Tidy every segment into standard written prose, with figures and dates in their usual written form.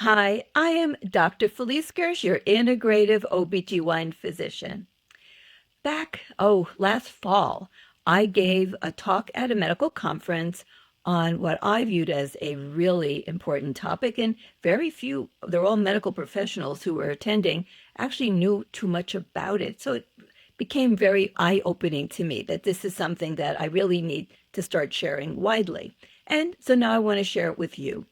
Hi, I am Dr. Felice Gersh, your integrative OBGYN physician. Last fall, I gave a talk at a medical conference on what I viewed as a really important topic, and very few, they're all medical professionals who were attending, actually knew too much about it. So it became very eye-opening to me that this is something that I really need to start sharing widely. And so now I want to share it with you.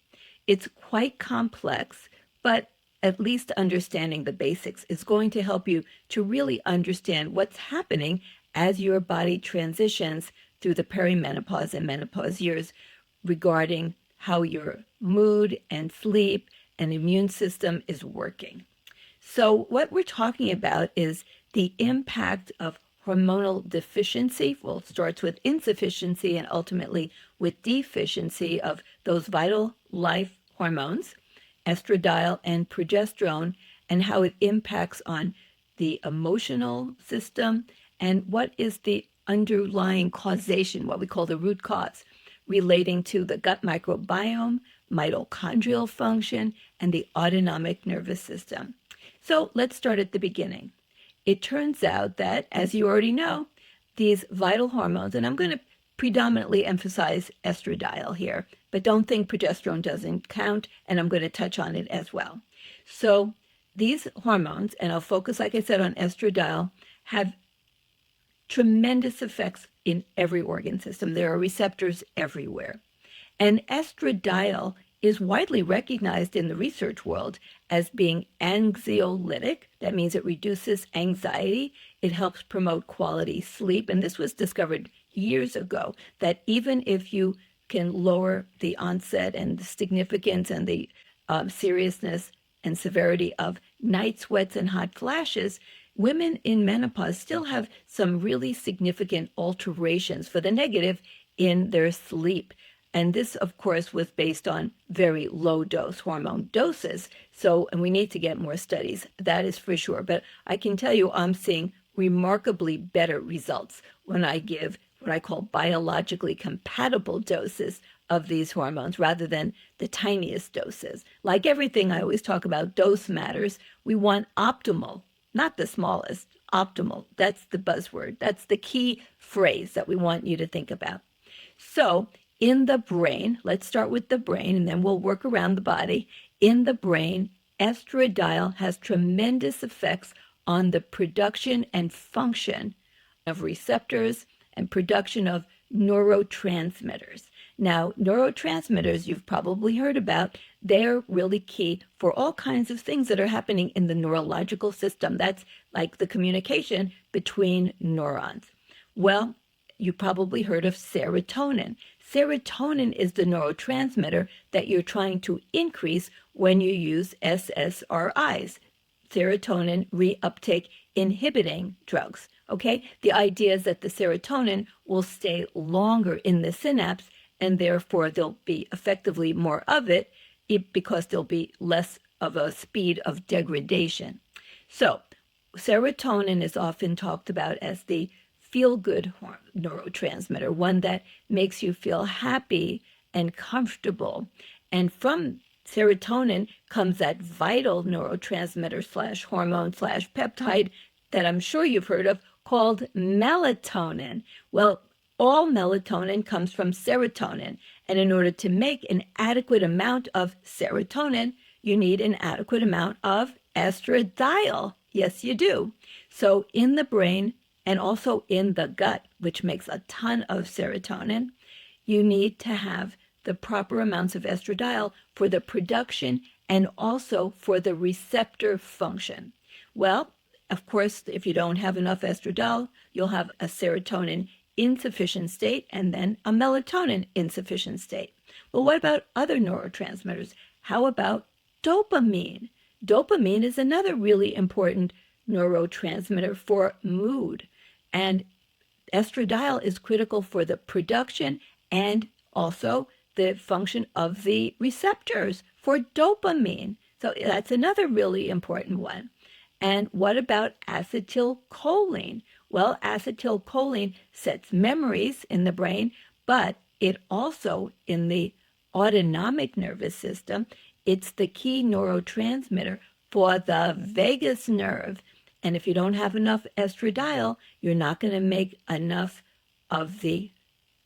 It's quite complex, but at least understanding the basics is going to help you to really understand what's happening as your body transitions through the perimenopause and menopause years regarding how your mood and sleep and immune system is working. So what we're talking about is the impact of hormonal deficiency. Well, it starts with insufficiency and ultimately with deficiency of those vital life hormones, estradiol and progesterone, and how it impacts on the emotional system and what is the underlying causation, what we call the root cause, relating to the gut microbiome, mitochondrial function, and the autonomic nervous system. So let's start at the beginning. It turns out that, as you already know, these vital hormones, and I'm going to predominantly emphasize estradiol here, but don't think progesterone doesn't count, and I'm going to touch on it as well. So these hormones, and I'll focus, like I said, on estradiol, have tremendous effects in every organ system. There are receptors everywhere. And estradiol is widely recognized in the research world as being anxiolytic. That means it reduces anxiety. It helps promote quality sleep. And this was discovered years ago, that even if you can lower the onset and the significance and the seriousness and severity of night sweats and hot flashes, women in menopause still have some really significant alterations for the negative in their sleep. And this, of course, was based on very low dose hormone doses. So, and we need to get more studies, that is for sure. But I can tell you, I'm seeing remarkably better results when I give what I call biologically compatible doses of these hormones rather than the tiniest doses. Like everything I always talk about, dose matters. We want optimal, not the smallest, optimal. That's the buzzword. That's the key phrase that we want you to think about. So, in the brain, let's start with the brain and then we'll work around the body. In the brain, estradiol has tremendous effects on the production and function of receptors and production of neurotransmitters. Now, neurotransmitters you've probably heard about, they're really key for all kinds of things that are happening in the neurological system. That's like the communication between neurons. Well, you probably heard of serotonin. Serotonin is the neurotransmitter that you're trying to increase when you use SSRIs, serotonin reuptake inhibiting drugs. Okay, the idea is that the serotonin will stay longer in the synapse and therefore there'll be effectively more of it because there'll be less of a speed of degradation. So serotonin is often talked about as the feel-good neurotransmitter, one that makes you feel happy and comfortable. And from serotonin comes that vital neurotransmitter slash hormone slash peptide that I'm sure you've heard of called melatonin. Well, all melatonin comes from serotonin. And in order to make an adequate amount of serotonin, you need an adequate amount of estradiol. Yes, you do. So in the brain, and also in the gut, which makes a ton of serotonin, you need to have the proper amounts of estradiol for the production and also for the receptor function. Well, of course, if you don't have enough estradiol, you'll have a serotonin insufficient state and then a melatonin insufficient state. Well, what about other neurotransmitters? How about dopamine? Dopamine is another really important neurotransmitter for mood. And estradiol is critical for the production and also the function of the receptors for dopamine. So that's another really important one. And what about acetylcholine? Well, acetylcholine sets memories in the brain, but it also, in the autonomic nervous system, It's the key neurotransmitter for the vagus nerve. And if you don't have enough estradiol, you're not going to make enough of the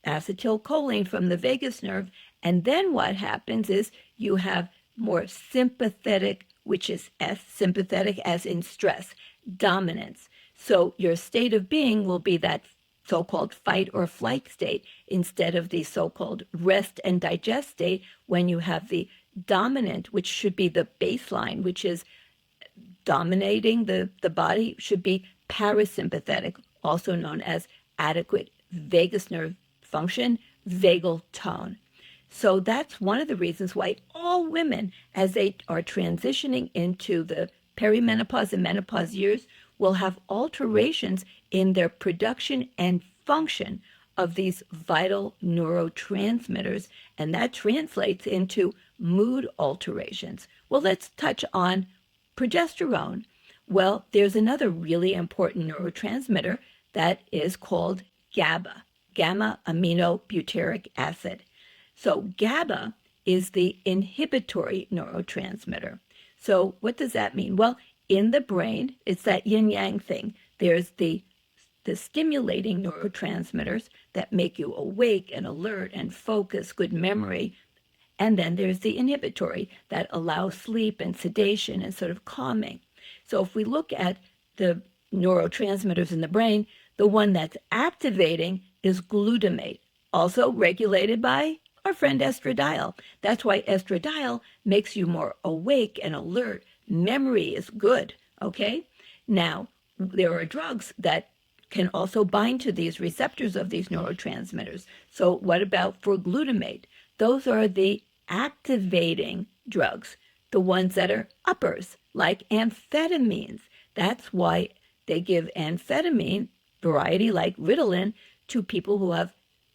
acetylcholine from the vagus nerve. And then what happens is you have more sympathetic, which is sympathetic as in stress, dominance. So your state of being will be that so-called fight or flight state instead of the so-called rest and digest state when you have the dominant, which should be the baseline, which is dominating the body, should be parasympathetic, also known as adequate vagus nerve function, vagal tone. So that's one of the reasons why all women, as they are transitioning into the perimenopause and menopause years, will have alterations in their production and function of these vital neurotransmitters, and that translates into mood alterations. Well, let's touch on progesterone. Well, there's another really important neurotransmitter that is called GABA, gamma aminobutyric acid. So GABA is the inhibitory neurotransmitter. So what does that mean? Well, in the brain, it's that yin-yang thing. There's the stimulating neurotransmitters that make you awake and alert and focus, good memory. And then there's the inhibitory that allows sleep and sedation and sort of calming. So if we look at the neurotransmitters in the brain, the one that's activating is glutamate, also regulated by our friend estradiol. That's why estradiol makes you more awake and alert. Memory is good, okay? Now, there are drugs that can also bind to these receptors of these neurotransmitters. So what about for glutamate? Those are the activating drugs, the ones that are uppers, like amphetamines. That's why they give amphetamine, variety like Ritalin, to people who have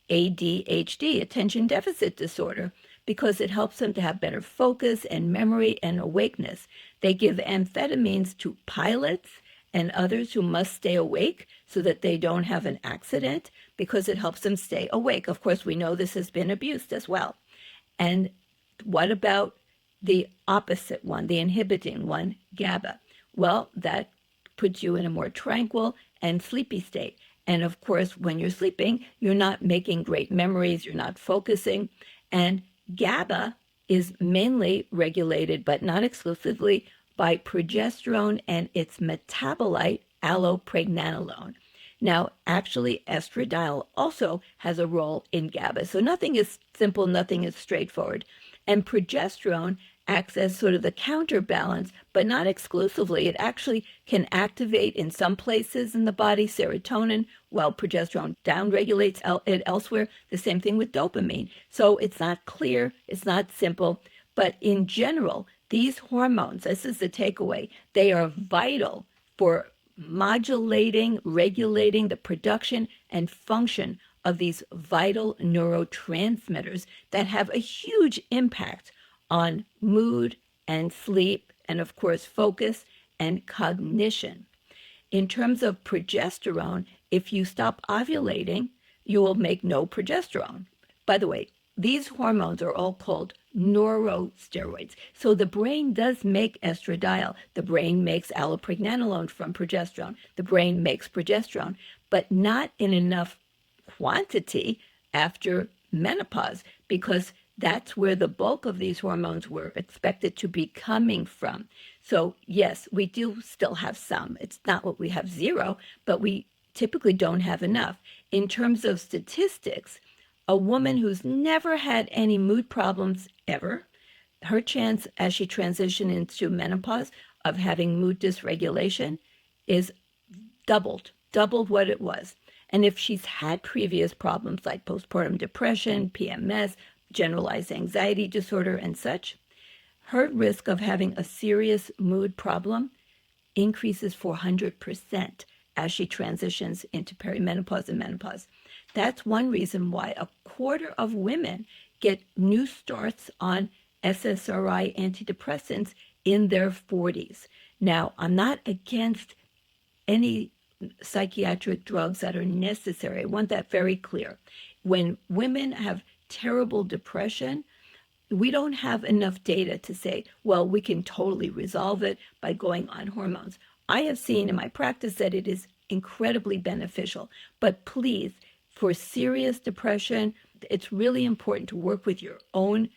ADHD, attention deficit disorder, because it helps them to have better focus and memory and awakeness. They give amphetamines to pilots and others who must stay awake so that they don't have an accident, because it helps them stay awake. Of course, we know this has been abused as well. And what about the opposite one, the inhibiting one, GABA? Well, that puts you in a more tranquil and sleepy state. And of course, when you're sleeping, you're not making great memories, you're not focusing. And GABA is mainly regulated, but not exclusively, by progesterone and its metabolite, allopregnanolone. Now, actually, estradiol also has a role in GABA. So nothing is simple, nothing is straightforward. And progesterone acts as sort of the counterbalance, but not exclusively. It actually can activate in some places in the body serotonin, while progesterone downregulates it elsewhere. The same thing with dopamine. So it's not clear, it's not simple, but in general, these hormones, this is the takeaway, they are vital for modulating, regulating the production and function of these vital neurotransmitters that have a huge impact on mood and sleep and, of course, focus and cognition. In terms of progesterone, if you stop ovulating, you will make no progesterone. By the way, these hormones are all called neurosteroids. So the brain does make estradiol. The brain makes allopregnanolone from progesterone. The brain makes progesterone, but not in enough quantity after menopause, because that's where the bulk of these hormones were expected to be coming from. So yes, we do still have some. It's not what we have zero, but we typically don't have enough. In terms of statistics, a woman who's never had any mood problems ever, her chance as she transitions into menopause of having mood dysregulation is doubled what it was. And if she's had previous problems like postpartum depression, PMS, generalized anxiety disorder, and such, her risk of having a serious mood problem increases 400% as she transitions into perimenopause and menopause. That's one reason why a quarter of women get new starts on SSRI antidepressants in their 40s. Now, I'm not against any psychiatric drugs that are necessary. I want that very clear. When women have terrible depression, we don't have enough data to say, well, we can totally resolve it by going on hormones. I have seen in my practice that it is incredibly beneficial, but please, for serious depression, it's really important to work with your own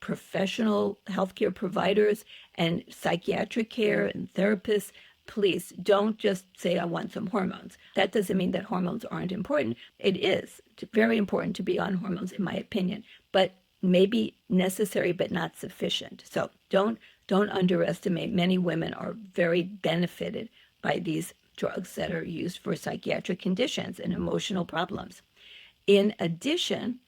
professional healthcare providers and psychiatric care and therapists. Please don't just say, I want some hormones. That doesn't mean that hormones aren't important. It is very important to be on hormones, in my opinion, but maybe necessary but not sufficient. So don't underestimate. Many women are very benefited by these drugs that are used for psychiatric conditions and emotional problems. In addition,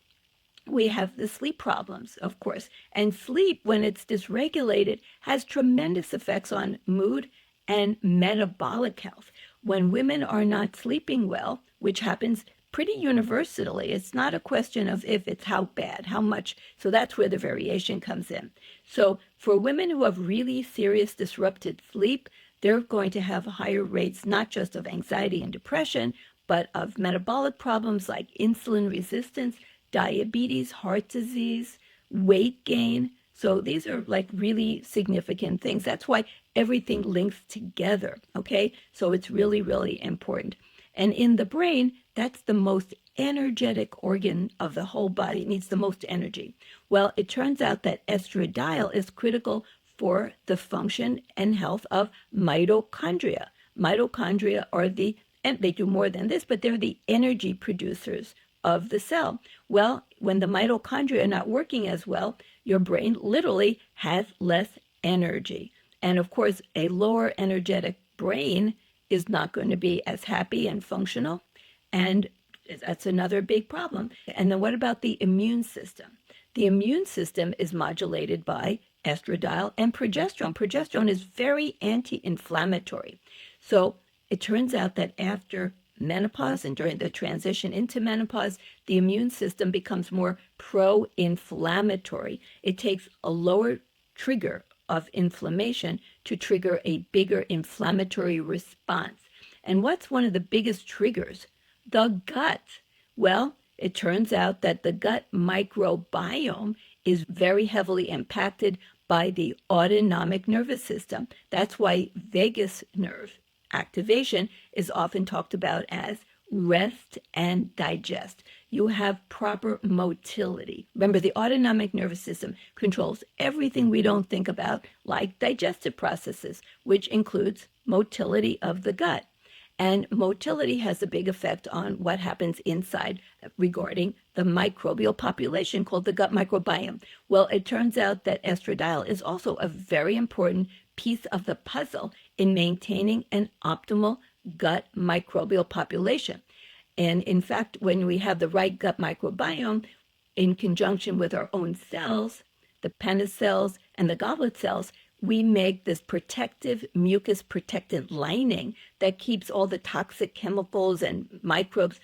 we have the sleep problems, of course. And sleep, when it's dysregulated, has tremendous effects on mood and metabolic health. When women are not sleeping well, which happens pretty universally, it's not a question of if, it's how bad, how much. So that's where the variation comes in. So for women who have really serious disrupted sleep, they're going to have higher rates, not just of anxiety and depression, but of metabolic problems like insulin resistance, diabetes, heart disease, weight gain. So these are like really significant things. That's why everything links together, okay? So it's really, really important. And in the brain, that's the most energetic organ of the whole body. It needs the most energy. Well, it turns out that estradiol is critical for the function and health of mitochondria. Mitochondria are and they do more than this, but they're the energy producers of the cell. Well, when the mitochondria are not working as well, your brain literally has less energy. And of course, a lower energetic brain is not going to be as happy and functional. And that's another big problem. And then what about the immune system? The immune system is modulated by estradiol and progesterone. Progesterone is very anti-inflammatory. So it turns out that after menopause and during the transition into menopause, the immune system becomes more pro-inflammatory. It takes a lower trigger of inflammation to trigger a bigger inflammatory response. And what's one of the biggest triggers? The gut. Well, it turns out that the gut microbiome is very heavily impacted by the autonomic nervous system. That's why vagus nerve activation is often talked about as rest and digest. You have proper motility. Remember, the autonomic nervous system controls everything we don't think about, like digestive processes, which includes motility of the gut. And motility has a big effect on what happens inside regarding the microbial population called the gut microbiome. Well, it turns out that estradiol is also a very important piece of the puzzle in maintaining an optimal gut microbial population. And in fact, when we have the right gut microbiome in conjunction with our own cells, the Paneth cells and the goblet cells, we make this protective mucus protectant lining that keeps all the toxic chemicals and microbes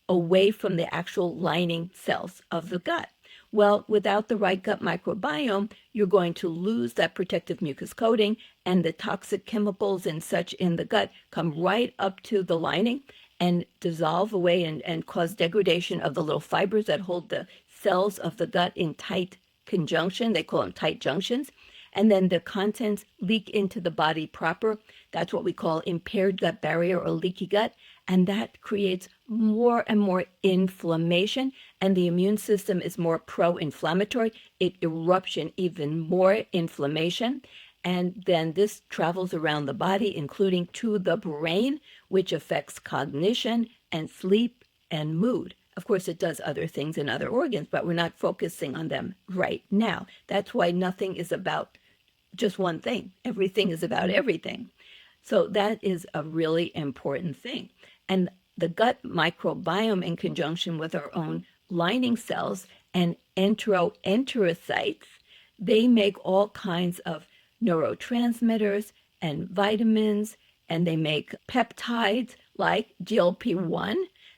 away from the actual lining cells of the gut. Well, without the right gut microbiome, you're going to lose that protective mucus coating, and the toxic chemicals and such in the gut come right up to the lining and dissolve away and cause degradation of the little fibers that hold the cells of the gut in tight conjunction. They call them tight junctions. And then the contents leak into the body proper. That's what we call impaired gut barrier or leaky gut. And that creates more and more inflammation. And the immune system is more pro-inflammatory. It erupts in even more inflammation. And then this travels around the body, including to the brain, which affects cognition and sleep and mood. Of course, it does other things in other organs, but we're not focusing on them right now. That's why nothing is about just one thing. Everything is about everything. So that is a really important thing. And the gut microbiome, in conjunction with our own lining cells and enterocytes, they make all kinds of neurotransmitters and vitamins, and they make peptides like GLP-1.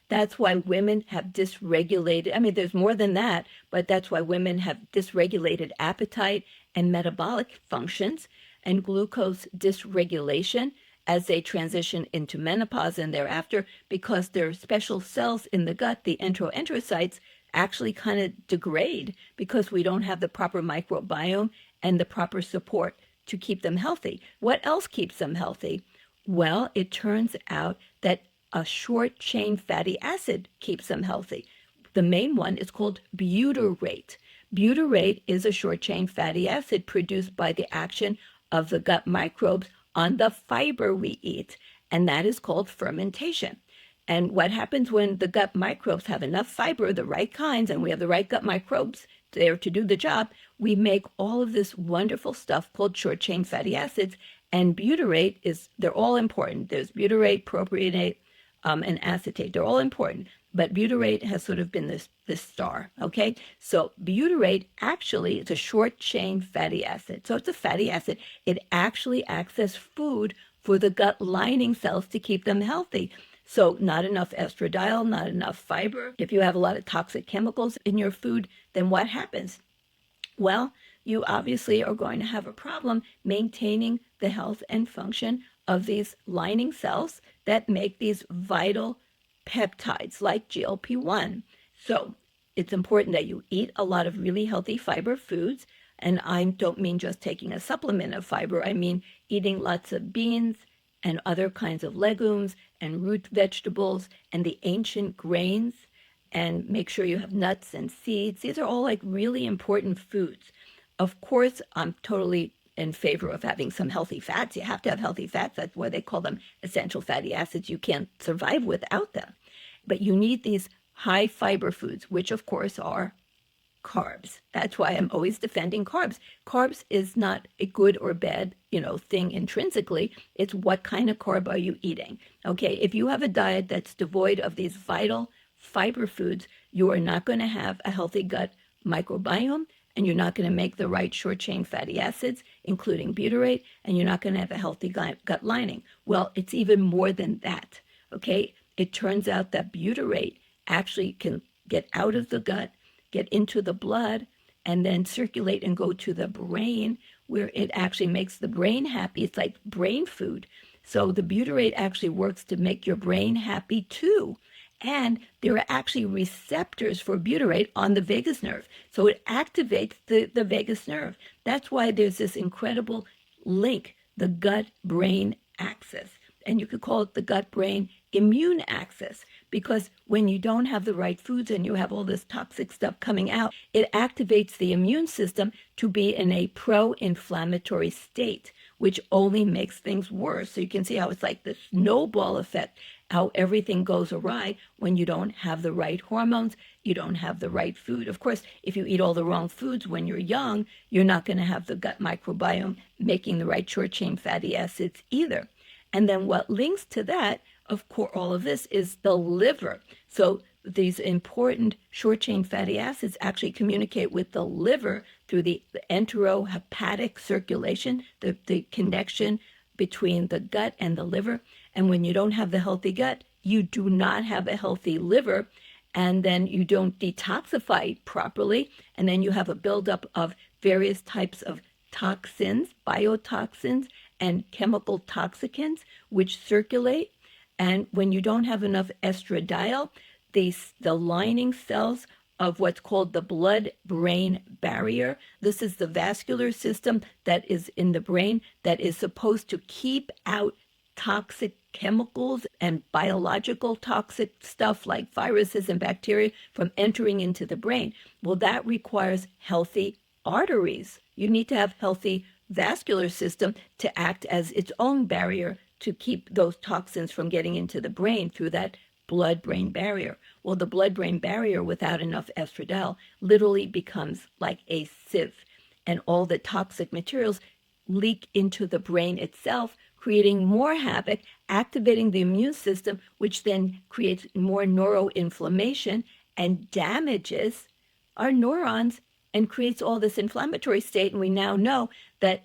That's why women have dysregulated, I mean, there's more than that, but that's why women have dysregulated appetite and metabolic functions and glucose dysregulation as they transition into menopause and thereafter, because there are special cells in the gut, the enterocytes, actually kind of degrade because we don't have the proper microbiome and the proper support to keep them healthy. What else keeps them healthy? Well, it turns out that a short chain fatty acid keeps them healthy. The main one is called butyrate. Butyrate is a short chain fatty acid produced by the action of the gut microbes on the fiber we eat, and that is called fermentation. And what happens when the gut microbes have enough fiber, the right kinds, and we have the right gut microbes there to do the job, we make all of this wonderful stuff called short chain fatty acids. And butyrate they're all important. There's butyrate, propionate, and acetate. They're all important. But butyrate has sort of been this star, okay? So butyrate actually is a short chain fatty acid. So it's a fatty acid. It actually acts as food for the gut lining cells to keep them healthy. So not enough estradiol, not enough fiber. If you have a lot of toxic chemicals in your food, then what happens? Well, you obviously are going to have a problem maintaining the health and function of these lining cells that make these vital peptides like GLP-1. So it's important that you eat a lot of really healthy fiber foods. And I don't mean just taking a supplement of fiber. I mean eating lots of beans and other kinds of legumes and root vegetables and the ancient grains. And make sure you have nuts and seeds. These are all like really important foods. Of course, I'm totally in favor of having some healthy fats. You have to have healthy fats. That's why they call them essential fatty acids. You can't survive without them. But you need these high fiber foods, which of course are carbs. That's why I'm always defending carbs. Carbs is not a good or bad, thing intrinsically. It's what kind of carb are you eating? Okay, if you have a diet that's devoid of these vital fiber foods, you are not going to have a healthy gut microbiome, and you're not going to make the right short chain fatty acids, including butyrate, and you're not going to have a healthy gut lining. Well, it's even more than that. Okay, it turns out that butyrate actually can get out of the gut, get into the blood, and then circulate and go to the brain, where it actually makes the brain happy. It's like brain food. So the butyrate actually works to make your brain happy too. And there are actually receptors for butyrate on the vagus nerve. So it activates the vagus nerve. That's why there's this incredible link, the gut-brain axis. And you could call it the gut-brain immune axis, because when you don't have the right foods and you have all this toxic stuff coming out, it activates the immune system to be in a pro-inflammatory state, which only makes things worse. So you can see how it's like this snowball effect, how everything goes awry when you don't have the right hormones, you don't have the right food. Of course, if you eat all the wrong foods when you're young, you're not going to have the gut microbiome making the right short-chain fatty acids either. And then what links to that, of course, all of this is the liver. So these important short-chain fatty acids actually communicate with the liver through the enterohepatic circulation, the connection between the gut and the liver. And when you don't have the healthy gut, you do not have a healthy liver, and then you don't detoxify properly, and then you have a buildup of various types of toxins, biotoxins, and chemical toxicants, which circulate. And when you don't have enough estradiol, the lining cells of what's called the blood-brain barrier. This is the vascular system that is in the brain that is supposed to keep out toxic chemicals and biological toxic stuff like viruses and bacteria from entering into the brain. Well, that requires healthy arteries. You need to have healthy vascular system to act as its own barrier to keep those toxins from getting into the brain through that blood-brain barrier. Well, the blood-brain barrier without enough estradiol literally becomes like a sieve, and all the toxic materials leak into the brain itself, creating more havoc, activating the immune system, which then creates more neuroinflammation and damages our neurons and creates all this inflammatory state. And we now know that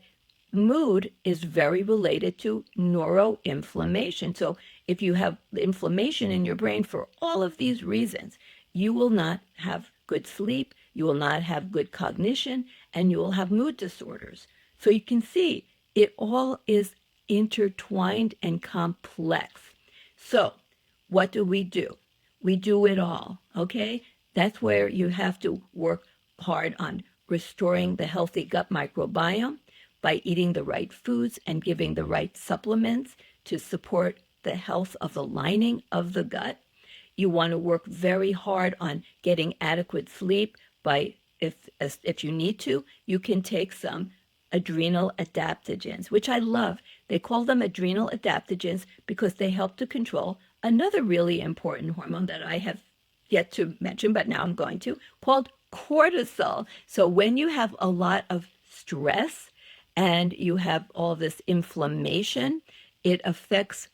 mood is very related to neuroinflammation. So if you have inflammation in your brain for all of these reasons, you will not have good sleep, you will not have good cognition, and you will have mood disorders. So you can see it all is intertwined and complex. So what do? We do it all, okay? That's where you have to work hard on restoring the healthy gut microbiome by eating the right foods and giving the right supplements to support the health of the lining of the gut. You want to work very hard on getting adequate sleep by, if you need to, you can take some adrenal adaptogens, which I love. They call them adrenal adaptogens because they help to control another really important hormone that I have yet to mention, but now I'm going to, called cortisol. So when you have a lot of stress and you have all this inflammation, it affects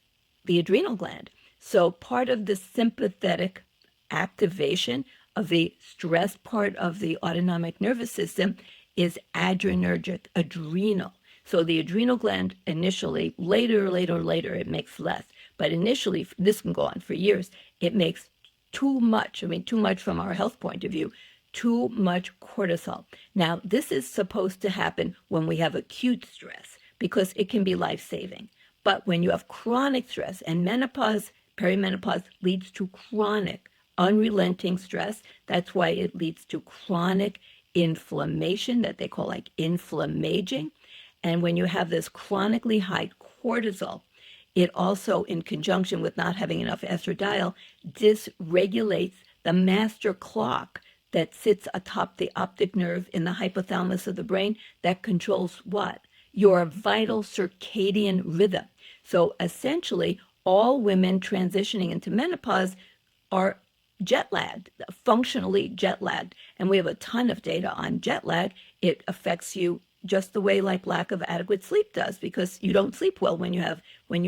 the adrenal gland. So part of the sympathetic activation of the stress part of the autonomic nervous system is adrenergic, adrenal. So the adrenal gland initially, later, it makes less. But initially, this can go on for years, it makes too much, too much from our health point of view, too much cortisol. Now, this is supposed to happen when we have acute stress because it can be life-saving. But when you have chronic stress, and menopause, perimenopause leads to chronic, unrelenting stress, that's why it leads to chronic inflammation that they call like inflammaging. And when you have this chronically high cortisol, it also, in conjunction with not having enough estradiol, dysregulates the master clock that sits atop the optic nerve in the hypothalamus of the brain that controls what? Your vital circadian rhythm. So essentially, all women transitioning into menopause are jet lagged, functionally jet lagged. And we have a ton of data on jet lag. It affects you just the way like lack of adequate sleep does, because you don't sleep well when you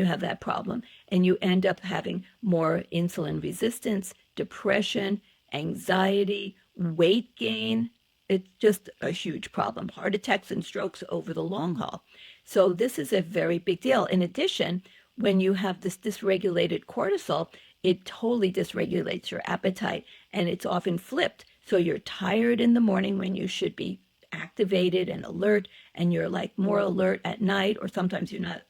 have that problem, and you end up having more insulin resistance, depression, anxiety, weight gain. It's just a huge problem. Heart attacks and strokes over the long haul. So this is a very big deal. In addition, when you have this dysregulated cortisol, it totally dysregulates your appetite, and it's often flipped. So you're tired in the morning when you should be activated and alert, and you're like more alert at night, or sometimes you're not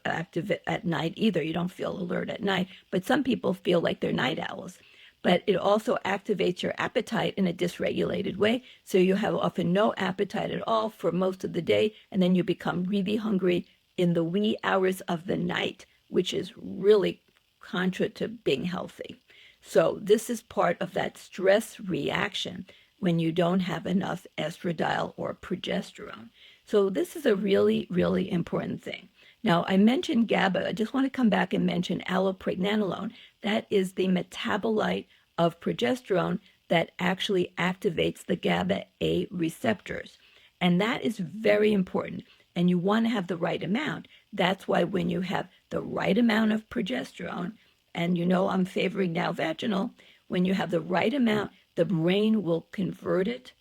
active at night either. You don't feel alert at night, but some people feel like they're night owls. But it also activates your appetite in a dysregulated way. So you have often no appetite at all for most of the day, and then you become really hungry in the wee hours of the night, which is really contra to being healthy. So this is part of that stress reaction when you don't have enough estradiol or progesterone. So this is a really, really important thing. Now, I mentioned GABA. I just want to come back and mention allopregnanolone. That is the metabolite of progesterone that actually activates the GABA A receptors. And that is very important. And you want to have the right amount. That's why when you have the right amount of progesterone, and I'm favoring now vaginal, when you have the right amount, the brain will convert it.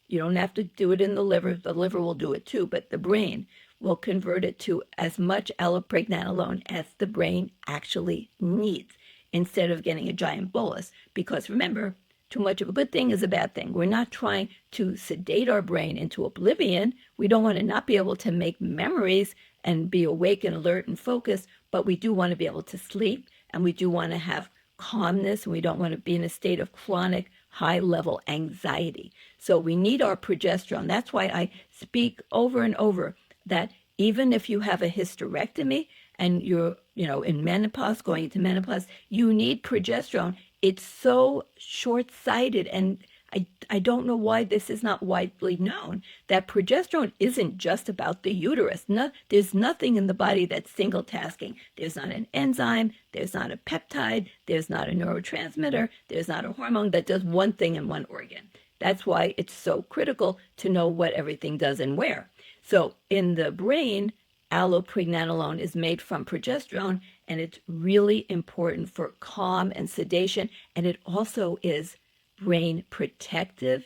You don't have to do it in the liver. The liver will do it too, but the brain will convert it to as much allopregnanolone as the brain actually needs, instead of getting a giant bolus. Because remember, too much of a good thing is a bad thing. We're not trying to sedate our brain into oblivion. We don't want to not be able to make memories and be awake and alert and focused, but we do want to be able to sleep, and we do want to have calmness, and we don't want to be in a state of chronic high-level anxiety. So we need our progesterone. That's why I speak over and over that even if you have a hysterectomy and you're, in menopause, going into menopause, you need progesterone. It's so short-sighted, and I don't know why this is not widely known, that progesterone isn't just about the uterus. There's nothing in the body that's single-tasking. There's not an enzyme, there's not a peptide, there's not a neurotransmitter, there's not a hormone that does one thing in one organ. That's why it's so critical to know what everything does and where. So in the brain, allopregnanolone is made from progesterone, and it's really important for calm and sedation, and it also is brain protective,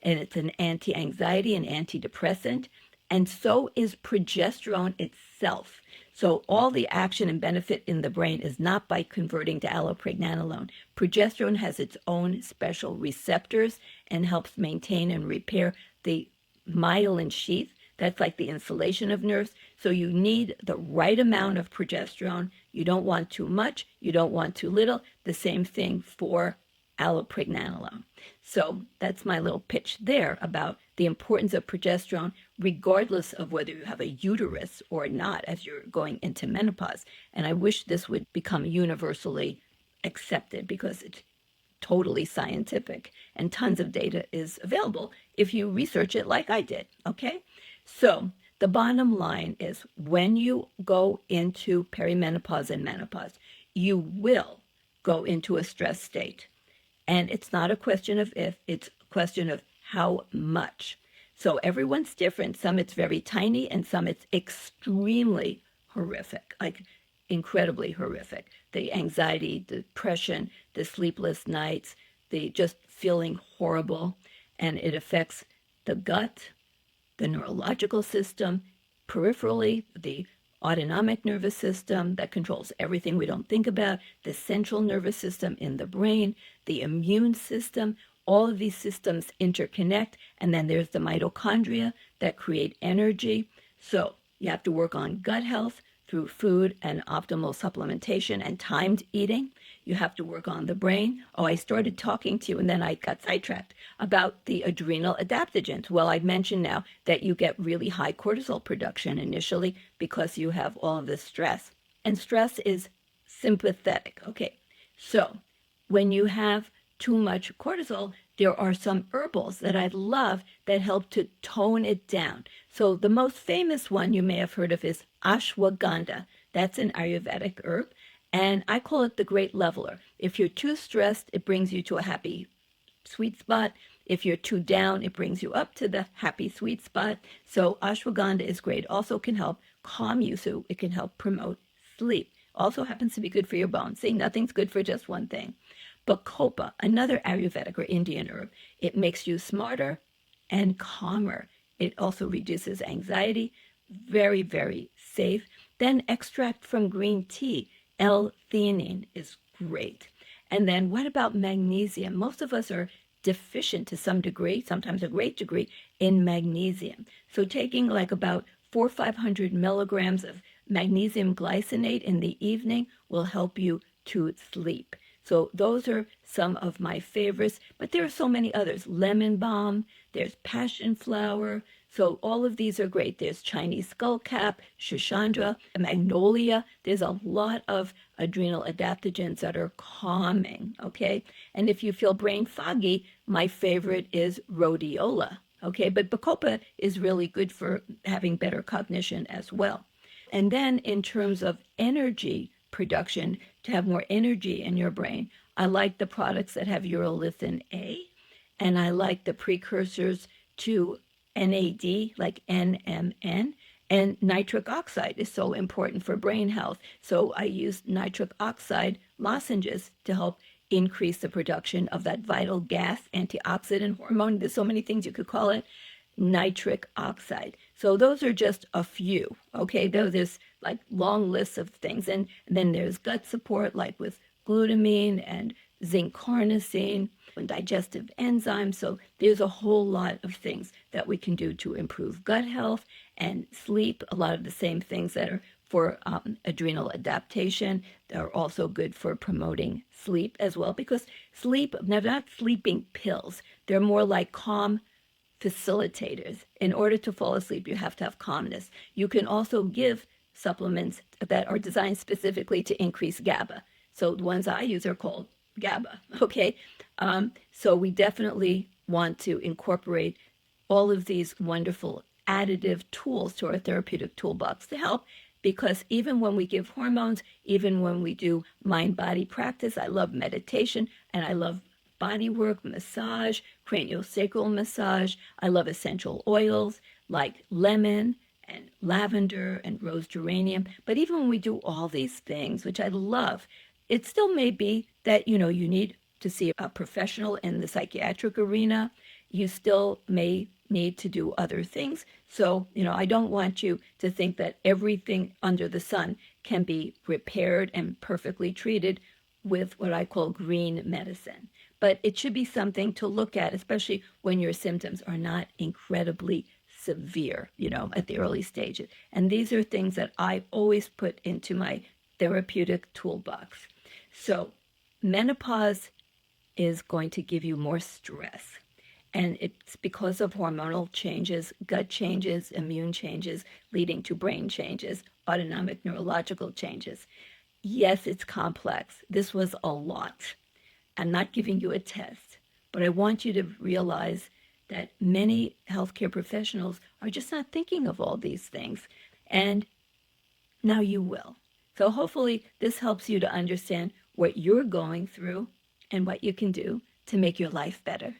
and it's an anti-anxiety and antidepressant, and so is progesterone itself. So all the action and benefit in the brain is not by converting to allopregnanolone. Progesterone has its own special receptors and helps maintain and repair the myelin sheath. That's like the insulation of nerves. So you need the right amount of progesterone. You don't want too much. You don't want too little. The same thing for allopregnanolone. So that's my little pitch there about the importance of progesterone, regardless of whether you have a uterus or not as you're going into menopause. And I wish this would become universally accepted because it's totally scientific and tons of data is available if you research it like I did. Okay. So the bottom line is when you go into perimenopause and menopause, you will go into a stress state. And it's not a question of if, it's a question of how much. So everyone's different. Some it's very tiny and some it's extremely horrific, like incredibly horrific. The anxiety, depression, the sleepless nights, the just feeling horrible. And it affects the gut, the neurological system, peripherally, the autonomic nervous system that controls everything we don't think about, the central nervous system in the brain, the immune system. All of these systems interconnect. And then there's the mitochondria that create energy. So you have to work on gut health through food and optimal supplementation and timed eating. You have to work on the brain. Oh, I started talking to you and then I got sidetracked about the adrenal adaptogens. Well, I mentioned now that you get really high cortisol production initially because you have all of this stress. And stress is sympathetic. Okay, so when you have too much cortisol, there are some herbals that I love that help to tone it down. So the most famous one you may have heard of is ashwagandha. That's an Ayurvedic herb. And I call it the great leveler. If you're too stressed, it brings you to a happy sweet spot. If you're too down, it brings you up to the happy sweet spot. So ashwagandha is great. Also can help calm you, so it can help promote sleep. Also happens to be good for your bones. See, nothing's good for just one thing. Bacopa, another Ayurvedic or Indian herb, it makes you smarter and calmer. It also reduces anxiety. Very, very safe. Then extract from green tea. L-theanine is great. And then what about magnesium? Most of us are deficient to some degree, sometimes a great degree, in magnesium. So taking like about 400 or 500 milligrams of magnesium glycinate in the evening will help you to sleep. So those are some of my favorites, but there are so many others. Lemon balm, there's passion flower. So all of these are great. There's Chinese skullcap, Shishandra, magnolia. There's a lot of adrenal adaptogens that are calming, okay? And if you feel brain foggy, my favorite is rhodiola, okay? But bacopa is really good for having better cognition as well. And then in terms of energy production, to have more energy in your brain, I like the products that have urolithin A, and I like the precursors to NAD, like NMN, and nitric oxide is so important for brain health. So I use nitric oxide lozenges to help increase the production of that vital gas, antioxidant hormone. There's so many things you could call it, nitric oxide. So those are just a few, okay? There's like long lists of things. And then there's gut support, like with glutamine and zinc carnosine and digestive enzymes. So there's a whole lot of things that we can do to improve gut health and sleep. A lot of the same things that are for adrenal adaptation are also good for promoting sleep as well, because sleep, they're not sleeping pills. They're more like calm facilitators. In order to fall asleep, you have to have calmness. You can also give supplements that are designed specifically to increase GABA. So the ones I use are called GABA, okay? So we definitely want to incorporate all of these wonderful additive tools to our therapeutic toolbox to help, because even when we give hormones, even when we do mind-body practice, I love meditation and I love body work, massage, craniosacral massage. I love essential oils like lemon and lavender and rose geranium. But even when we do all these things, which I love, it still may be that, you need to see a professional in the psychiatric arena. You still may need to do other things. So, I don't want you to think that everything under the sun can be repaired and perfectly treated with what I call green medicine. But it should be something to look at, especially when your symptoms are not incredibly severe, at the early stages. And these are things that I always put into my therapeutic toolbox. So menopause is going to give you more stress. And it's because of hormonal changes, gut changes, immune changes, leading to brain changes, autonomic neurological changes. Yes, it's complex. This was a lot. I'm not giving you a test, but I want you to realize that many healthcare professionals are just not thinking of all these things. And now you will. So hopefully this helps you to understand what you're going through and what you can do to make your life better.